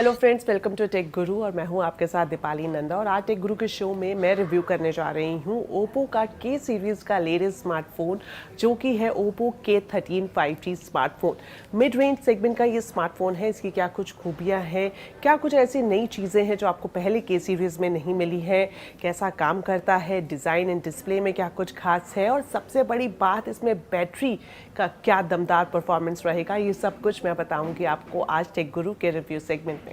Hello friends, welcome to tech guru और मैं हूं आपके साथ दीपाली नंदा। और आज टेक गुरु के शो में मैं रिव्यू करने जा रही हूं ओप्पो का के सीरीज़ का लेटेस्ट स्मार्टफोन, जो कि है Oppo K13 5G smartphone. Mid range segment का ये स्मार्टफोन है। इसकी क्या कुछ खूबियां हैं, क्या कुछ ऐसी नई चीज़ें हैं जो आपको पहले के सीरीज़ में नहीं मिली है, कैसा काम करता है, डिज़ाइन एंड डिस्प्ले में क्या कुछ खास है, और सबसे बड़ी बात इसमें बैटरी का क्या दमदार परफॉर्मेंस रहेगा, ये सब कुछ मैं बताऊंगी आपको आज टेक गुरु के रिव्यू सेगमेंट में।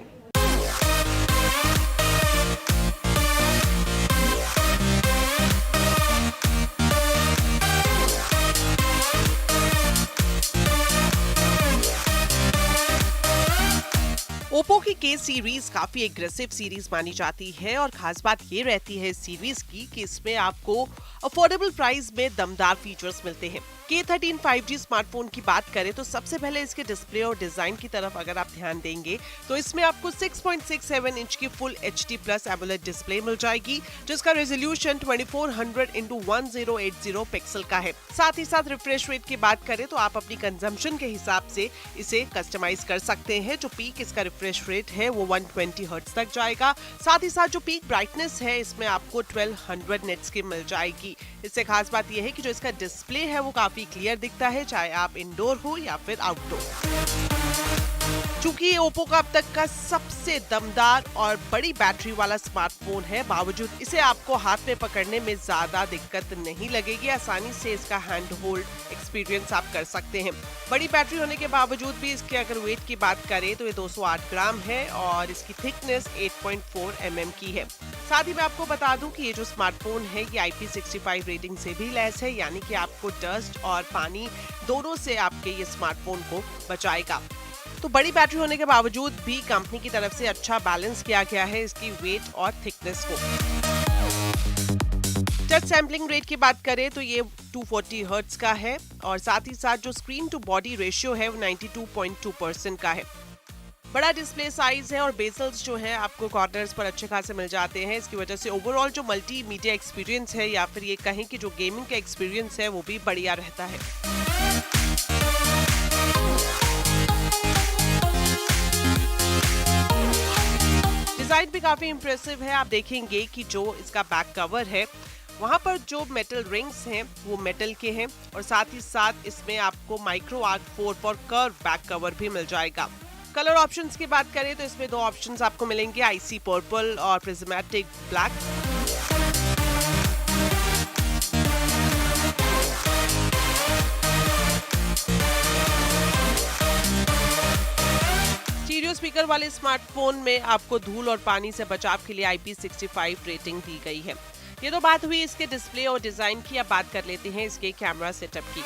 ओप्पो की के सीरीज काफी एग्रेसिव सीरीज मानी जाती है और खास बात ये रहती है इस सीरीज की कि इसमें आपको अफोर्डेबल प्राइस में दमदार फीचर्स मिलते हैं। K13 5G स्मार्टफोन की बात करें तो सबसे पहले इसके डिस्प्ले और डिजाइन की तरफ अगर आप ध्यान देंगे तो इसमें आपको 6.67 इंच की full HD plus AMOLED display मिल जाएगी, जिसका रेजोल्यूशन 2400x1080 पिक्सल का है। साथ ही साथ रिफ्रेश रेट की बात करें तो आप अपनी कंजम्पशन के हिसाब से इसे कस्टमाइज कर सकते हैं। जो पीक इसका रिफ्रेश रेट है वो 120 हर्ट्ज तक जाएगा। साथ ही साथ जो पीक ब्राइटनेस है इसमें आपको 1200 नेट्स की मिल जाएगी। इससे खास बात यह है कि जो इसका डिस्प्ले है वो काफी क्लियर दिखता है, चाहे आप इंडोर हो या फिर आउटडोर। चूंकि ये ओप्पो का अब तक का सबसे दमदार और बड़ी बैटरी वाला स्मार्टफोन है, बावजूद इसे आपको हाथ में पकड़ने में ज्यादा दिक्कत नहीं लगेगी। आसानी से इसका हैंड होल्ड एक्सपीरियंस आप कर सकते हैं। बड़ी बैटरी होने के बावजूद भी इसके अगर वेट की बात करें तो ये 208 ग्राम है और इसकी थिकनेस 8.4 mm की है। साथ ही मैं आपको बता दूं कि ये जो स्मार्टफोन है ये IP65 रेटिंग से भी लैस है, यानी कि आपको डस्ट और पानी दोनों से आपके ये स्मार्टफोन को बचाएगा। तो बड़ी बैटरी होने के बावजूद भी कंपनी की तरफ से अच्छा बैलेंस किया गया है इसकी वेट और थिकनेस को। टच सैम्पलिंग रेट की बात करें तो ये 240 हर्ट्ज का है और साथ ही साथ जो स्क्रीन टू बॉडी रेशियो है वो 92.2% का है। बड़ा डिस्प्ले साइज है और बेजल्स जो है आपको कॉर्नर्स पर अच्छे खासे मिल जाते हैं। इसकी वजह से ओवरऑल जो मल्टीमीडिया एक्सपीरियंस है या फिर ये कहें कि जो गेमिंग का एक्सपीरियंस है वो भी बढ़िया रहता है। डिजाइन भी काफी इंप्रेसिव है। आप देखेंगे कि जो इसका बैक कवर है वहां पर जो मेटल रिंग्स हैं वो मेटल के हैं और साथ ही साथ इसमें आपको micro arc 4 for curve back cover भी मिल जाएगा। कलर ऑप्शंस की बात करें तो इसमें दो ऑप्शंस आपको मिलेंगे, आईसी पर्पल और प्रिज्मेटिक ब्लैक। स्टीरियो स्पीकर वाले स्मार्टफोन में आपको धूल और पानी से बचाव के लिए IP65 रेटिंग दी गई है। ये तो बात हुई इसके डिस्प्ले और डिजाइन की। अब बात कर लेते हैं इसके कैमरा सेटअप की।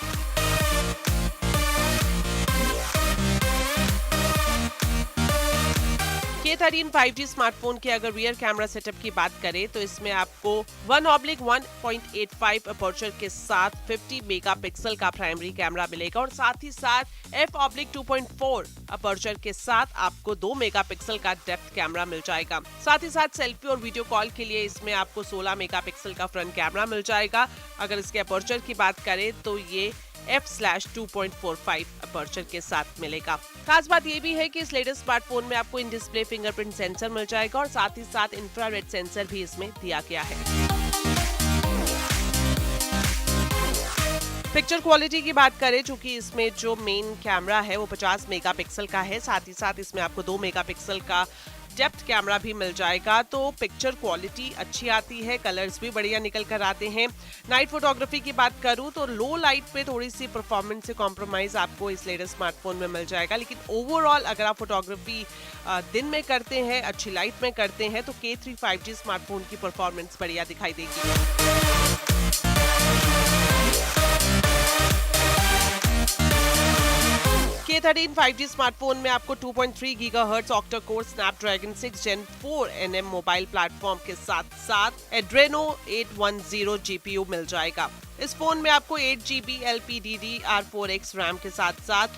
K13 5G स्मार्टफोन के अगर रियर कैमरा सेटअप की बात करें तो इसमें आपको 1/1.85 अपर्चर के साथ 50 मेगापिक्सल का प्राइमरी कैमरा मिलेगा और साथ ही साथ f/2.4 अपर्चर के साथ आपको 2 मेगापिक्सल का डेप्थ कैमरा मिल जाएगा। साथ ही साथ सेल्फी और वीडियो कॉल के लिए इसमें आपको 16 मेगापिक्सल का फ्रंट कैमरा मिल जाएगा। अगर इसके अपर्चर की बात करें तो ये f/2.45 अपर्चर के साथ मिलेगा। खास बात ये भी है कि इस लेटेस्ट स्मार्टफोन में आपको इन डिस्प्ले फिंगरप्रिंट सेंसर मिल जाएगा और साथ ही साथ इंफ्रारेड सेंसर भी इसमें दिया गया है। पिक्चर क्वालिटी की बात करें, चूंकि इसमें जो मेन कैमरा है वो 50 मेगापिक्सल का है, साथ ही साथ इसमें आपको 2 मेगापिक्सल का डेप्थ कैमरा भी मिल जाएगा, तो पिक्चर क्वालिटी अच्छी आती है, कलर्स भी बढ़िया निकल कर आते हैं। नाइट फोटोग्राफी की बात करूं तो लो लाइट पे थोड़ी सी परफॉर्मेंस से कॉम्प्रोमाइज आपको इस लेटेस्ट स्मार्टफोन में मिल जाएगा, लेकिन ओवरऑल अगर आप फोटोग्राफी दिन में करते हैं, अच्छी लाइट में करते हैं तो K3 5G स्मार्टफोन की परफॉर्मेंस बढ़िया दिखाई देगी। K13 5G स्मार्टफोन में आपको 2.3 gigahertz octa core Snapdragon 6 Gen 4 NM mobile platform के साथ साथ Adreno 810 GPU मिल जाएगा। इस फोन में आपको 8GB LPDDR4X रैम के साथ साथ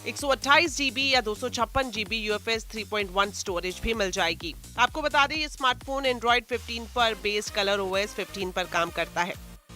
128GB या 256GB UFS 3.1 स्टोरेज भी मिल जाएगी। आपको बता दें ये स्मार्टफोन Android 15 पर बेस कलर OS 15 पर काम करता है।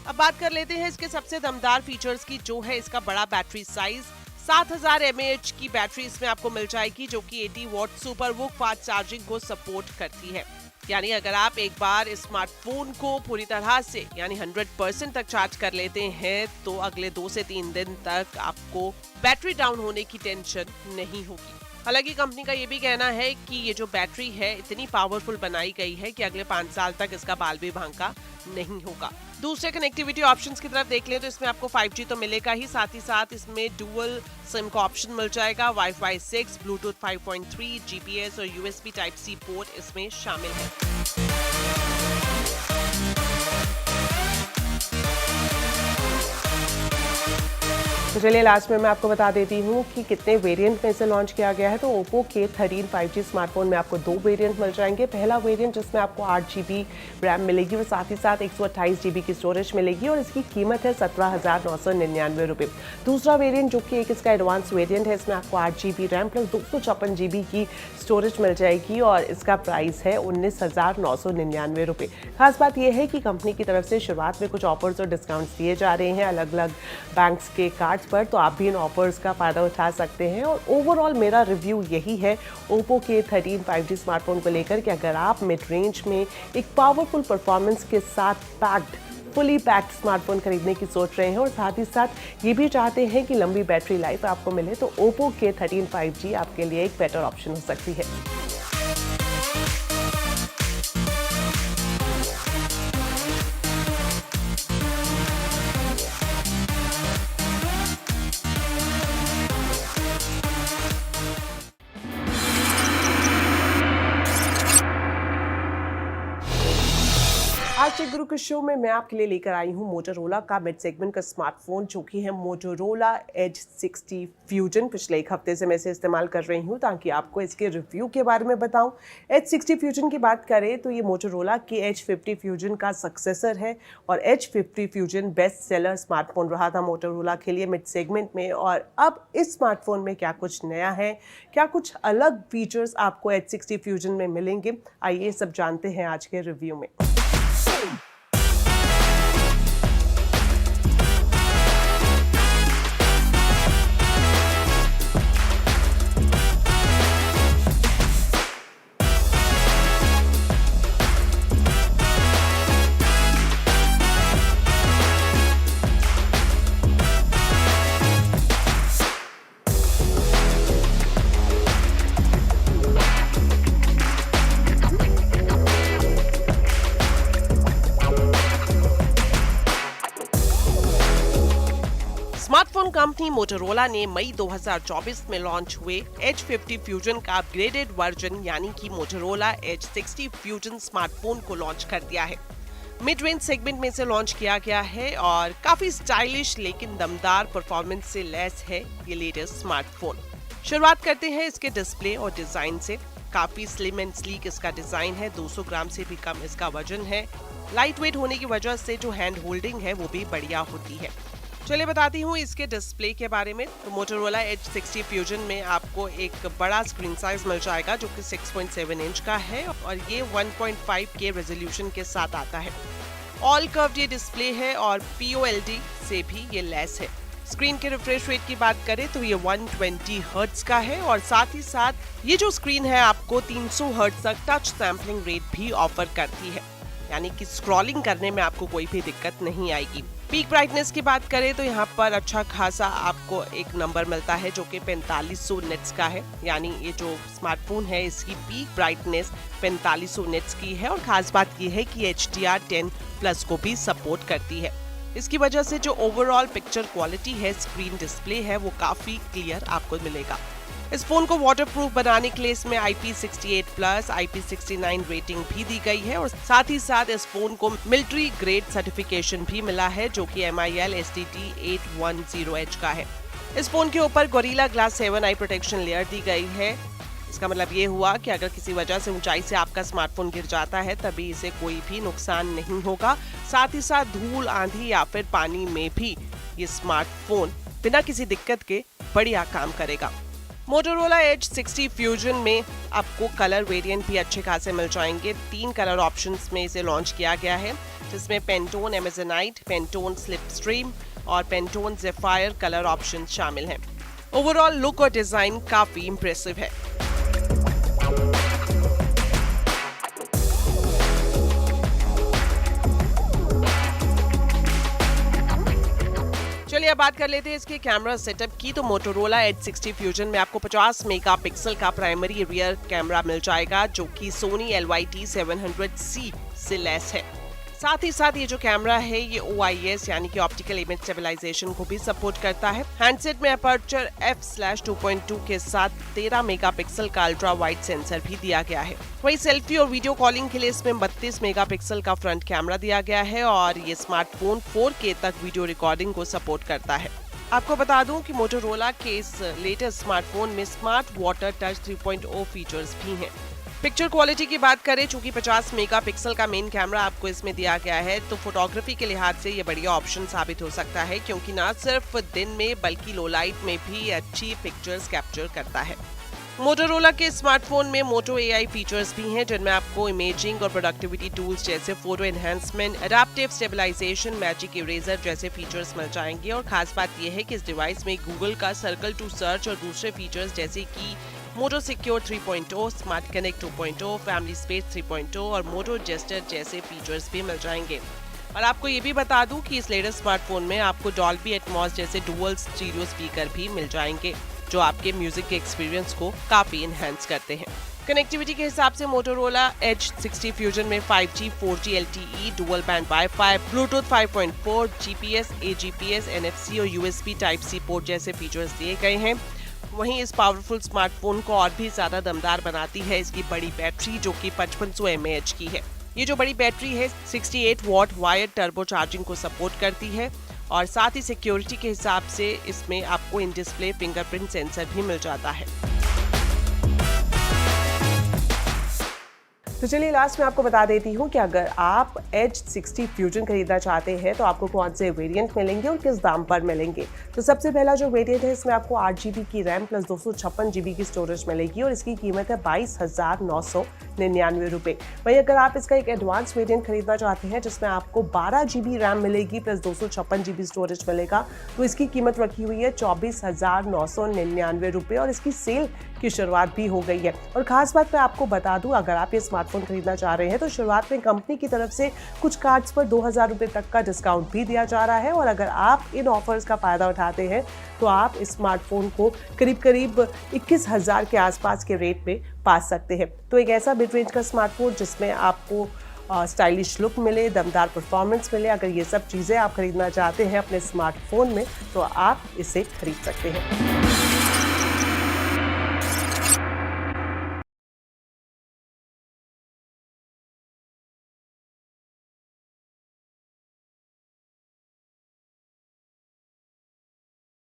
अब बात कर लेते हैं इसके सबसे दमदार फीचर्स की, जो है इसका बड़ा बैटरी साइज 7000 mAh की बैटरी इसमें आपको मिल जाएगी, जो कि 80 what super Wook fast charging को सपोर्ट करती है। यानी अगर आप एक बार स्मार्टफोन को पूरी तरह से यानी 100% तक चार्ज कर लेते हैं तो अगले 2 से 3 दिन तक आपको बैटरी डाउन होने की टेंशन नहीं होगी। हालांकि कंपनी का ये भी कहना है कि ये जो बैटरी है इतनी पावरफुल बनाई गई है कि अगले 5 साल तक इसका बाल भी भांका नहीं होगा। दूसरे कनेक्टिविटी ऑप्शंस की तरफ देख लें तो इसमें आपको 5G तो मिलेगा ही, साथ ही साथ इसमें डुअल सिम का ऑप्शन मिल जाएगा। वाईफाई 6, ब्लूटूथ 5.3, GPS और USB Type-C पोर्ट इसमें शामिल है। तो चलिए लास्ट में मैं आपको बता देती हूँ कि कितने वेरिएंट में इसे लॉन्च किया गया है। तो Oppo K13 5G स्मार्टफोन में आपको 2 वेरिएंट मिल जाएंगे। पहला वेरिएंट जिसमें आपको 8GB रैम मिलेगी और साथ ही साथ 128GB की स्टोरेज मिलेगी और इसकी कीमत है 17,999 रुपये। दूसरा वेरिएंट जो कि एक इसका एडवांस वेरिएंट है, इसमें आपको 8GB रैम प्लस 256GB की स्टोरेज मिल जाएगी और इसका प्राइस है 19,999 रुपये। खास बात यह है कि कंपनी की तरफ से शुरुआत में कुछ ऑफर्स और डिस्काउंट्स दिए जा रहे हैं अलग अलग बैंक्स के कार्ड पर, तो आप भी इन ऑफर्स का फायदा उठा सकते हैं। और ओवरऑल मेरा रिव्यू यही है Oppo K13 5G स्मार्टफोन को लेकर कि अगर आप मिड रेंज में एक पावरफुल परफॉर्मेंस के साथ फुली पैक्ड स्मार्टफोन खरीदने की सोच रहे हैं और साथ ही साथ ये भी चाहते हैं कि लंबी बैटरी लाइफ आपको मिले, तो Oppo K13 5G आपके लिए एक बेटर ऑप्शन हो सकती है। आज टेक गुरु के शो में मैं आपके लिए लेकर आई हूँ मोटोरोला का मिड सेगमेंट का स्मार्टफोन, जो कि है मोटोरोला एज 60 फ्यूजन। पिछले एक हफ्ते से मैं इसे इस्तेमाल कर रही हूँ ताकि आपको इसके रिव्यू के बारे में बताऊँ। एज 60 फ्यूजन की बात करें तो ये मोटोरोला के एज 50 फ्यूजन का सक्सेसर है और edge 50 fusion best seller smartphone रहा था मोटोरोला के लिए मिड सेगमेंट में। और अब इस स्मार्टफोन में क्या कुछ नया है, क्या कुछ अलग फीचर्स आपको एज 60 फ्यूजन में मिलेंगे, आइए सब जानते हैं आज के रिव्यू में। स्मार्टफोन कंपनी मोटोरोला ने मई 2024 में लॉन्च हुए एज 50 फ्यूजन का अपग्रेडेड वर्जन यानी कि मोटोरोला एज 60 फ्यूजन स्मार्टफोन को लॉन्च कर दिया है। मिड रेंज सेगमेंट में इसे लॉन्च किया गया है और काफी स्टाइलिश लेकिन दमदार परफॉर्मेंस से लैस है ये लेटेस्ट स्मार्टफोन। शुरुआत करते हैं इसके डिस्प्ले और डिजाइन से। काफी स्लिम एंड स्लीक इसका डिजाइन है, 200 ग्राम से भी कम इसका वजन है। लाइट वेट होने की वजह से जो हैंड होल्डिंग है वो भी बढ़िया होती है। चलिए बताती हूँ इसके डिस्प्ले के बारे में। तो मोटोरोला एज 60 फ्यूजन में आपको एक बड़ा स्क्रीन साइज मिल जाएगा जो कि 6.7 इंच का है और ये 1.5K रेजोल्यूशन के साथ आता है। ऑल कर्व्ड ये डिस्प्ले है और POLD से भी ये लेस है। स्क्रीन के रिफ्रेश रेट की बात करें तो ये 120 हर्ट्ज का है और साथ ही साथ ये जो स्क्रीन है आपको 300 हर्ट्ज तक टच सैम्पलिंग रेट भी ऑफर करती है, यानी कि स्क्रॉलिंग करने में आपको कोई भी दिक्कत नहीं आएगी। पीक ब्राइटनेस की बात करें तो यहाँ पर अच्छा खासा आपको एक नंबर मिलता है जो कि 4500 निट्स का है, यानी ये जो स्मार्टफोन है इसकी पीक ब्राइटनेस 4500 निट्स की है और खास बात ये है कि HDR10+ को भी सपोर्ट करती है। इसकी वजह से जो ओवरऑल पिक्चर क्वालिटी है स्क्रीन डिस्प्ले है वो काफी क्लियर आपको मिलेगा। इस फोन को वाटरप्रूफ बनाने के लिए इसमें IP68+, IP69 रेटिंग भी दी गई है और साथ ही साथ इस फोन को मिलिट्री ग्रेड सर्टिफिकेशन भी मिला है जो कि MIL STT 810H का है। इस फोन के ऊपर Gorilla Glass 7 i protection layer दी गई है। इसका मतलब ये हुआ कि अगर किसी वजह से ऊंचाई से आपका स्मार्टफोन गिर जाता है तभी इसे कोई भी नुकसान नहीं होगा। साथ ही साथ धूल, आंधी या फिर पानी में भी ये स्मार्टफोन बिना किसी दिक्कत के बढ़िया काम करेगा। मोटोरोला एज 60 फ्यूजन में आपको कलर वेरिएंट भी अच्छे खासे मिल जाएंगे। 3 कलर ऑप्शंस में इसे लॉन्च किया गया है जिसमें पेंटोन एमेजोनाइट, पेंटोन स्लिपस्ट्रीम और पेंटोन ज़ेफायर कलर ऑप्शन शामिल हैं। ओवरऑल लुक और डिजाइन काफी इंप्रेसिव है। चलिए अब बात कर लेते हैं इसके कैमरा सेटअप की। तो मोटोरोला एज 60 फ्यूजन में आपको 50 मेगापिक्सल का प्राइमरी रियर कैमरा मिल जाएगा, जो कि सोनी LYT 700C से लैस है। साथ ही साथ ये जो कैमरा है ये OIS यानी कि ऑप्टिकल इमेज स्टेबलाइजेशन को भी सपोर्ट करता है। हैंडसेट में अपर्चर f/2.2 के साथ 13 मेगापिक्सल का अल्ट्रा वाइड सेंसर भी दिया गया है। वहीं सेल्फी और वीडियो कॉलिंग के लिए इसमें 32 मेगापिक्सल का फ्रंट कैमरा दिया गया है और ये स्मार्टफोन 4K तक वीडियो रिकॉर्डिंग को सपोर्ट करता है। आपको बता दूं कि मोटोरोला के इस लेटेस्ट स्मार्टफोन में स्मार्ट वाटर टच 3.0 फीचर्स भी हैं। पिक्चर क्वालिटी की बात करें, चूंकि 50 मेगापिक्सल का मेन कैमरा आपको इसमें दिया गया है, तो फोटोग्राफी के लिहाज से ये बढ़िया ऑप्शन साबित हो सकता है, क्योंकि न सिर्फ दिन में बल्कि लो लाइट में भी अच्छी पिक्चर्स कैप्चर करता है। मोटोरोला के स्मार्टफोन में मोटो AI फीचर्स भी हैं, जिनमें आपको इमेजिंग और प्रोडक्टिविटी टूल्स जैसे photo enhancement, adaptive stabilization, magic eraser जैसे फीचर्स मिल जाएंगे। और खास बात यह है कि इस डिवाइस में गूगल का सर्कल टू सर्च और दूसरे फीचर्स जैसे कि Moto Secure 3.0, Smart Connect 2.0, Family Space 3.0 और मोटो जेस्टर जैसे फीचर्स भी मिल जाएंगे। और आपको ये भी बता दूं कि इस लेटेस्ट स्मार्टफोन में आपको डॉल्बी एटमॉस जैसे डुअल स्टीरियो स्पीकर भी मिल जाएंगे, जो आपके म्यूजिक के एक्सपीरियंस को काफी एनहांस करते हैं। कनेक्टिविटी के हिसाब से मोटोरोला एज 60 फ्यूजन में 5G, 4G LTE, dual band wifi, Bluetooth 5.4, GPS, AGPS, NFC और USB Type-C पोर्ट जैसे फीचर्स दिए गए हैं। वहीं इस पावरफुल स्मार्टफोन को और भी ज्यादा दमदार बनाती है इसकी बड़ी बैटरी, जो कि 5500 mAh की है। ये जो बड़ी बैटरी है 68 वॉट वायर्ड टर्बो चार्जिंग को सपोर्ट करती है और साथ ही सिक्योरिटी के हिसाब से इसमें आपको इन डिस्प्ले फिंगरप्रिंट सेंसर भी मिल जाता है। तो चलिए लास्ट में आपको बता देती हूँ कि अगर आप एज 60 फ्यूजन खरीदना चाहते हैं तो आपको कौन से वेरिएंट मिलेंगे और किस दाम पर मिलेंगे। तो सबसे पहला जो वेरिएंट है, इसमें आपको 8 GB की रैम प्लस 256 GB की स्टोरेज मिलेगी और इसकी कीमत है 22,999 रुपये। वहीं अगर आप इसका एक एडवांस वेरिएंट खरीदना चाहते हैं जिसमें आपको 12 GB रैम मिलेगी प्लस 256 GB स्टोरेज मिलेगा, तो इसकी कीमत रखी हुई है 24,999 रुपये और इसकी सेल की शुरुआत भी हो गई है। और खास बात मैं आपको बता दूं, अगर आप ये स्मार्टफोन खरीदना चाह रहे हैं तो शुरुआत में कंपनी की तरफ से कुछ कार्ड्स पर 2000 रुपये तक का डिस्काउंट भी दिया जा रहा है और अगर आप इन ऑफर्स का फायदा उठाते हैं तो आप इस स्मार्टफोन को करीब 21,000 के आसपास के रेट में पा सकते हैं। तो एक ऐसा मिड रेंज का स्मार्टफोन जिसमें आपको स्टाइलिश लुक मिले, दमदार परफॉर्मेंस मिले, अगर ये सब चीज़ें आप खरीदना चाहते हैं अपने स्मार्टफोन में तो आप इसे खरीद सकते हैं।